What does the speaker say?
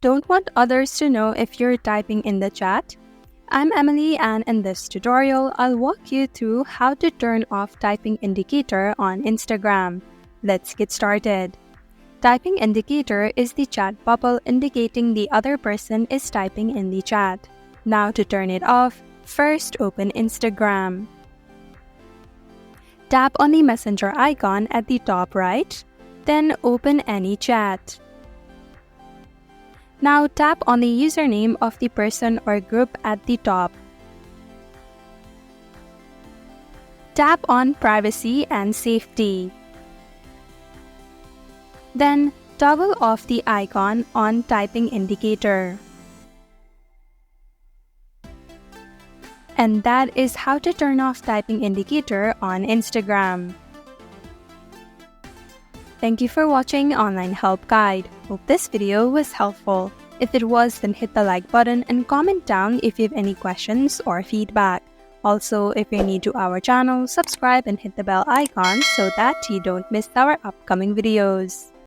Don't want others to know if you're typing in the chat? I'm Emily, and in this tutorial, I'll walk you through how to turn off typing indicator on Instagram. Let's get started. Typing indicator is the chat bubble indicating the other person is typing in the chat. Now to turn it off, first open Instagram. Tap on the messenger icon at the top right, then open any chat. Now tap on the username of the person or group at the top. Tap on Privacy and Safety. Then toggle off the icon on typing indicator. And that is how to turn off typing indicator on Instagram. Thank you for watching Online Help Guide. Hope this video was helpful. If it was, then hit the like button and comment down if you have any questions or feedback. Also, if you're new to our channel, subscribe and hit the bell icon so that you don't miss our upcoming videos.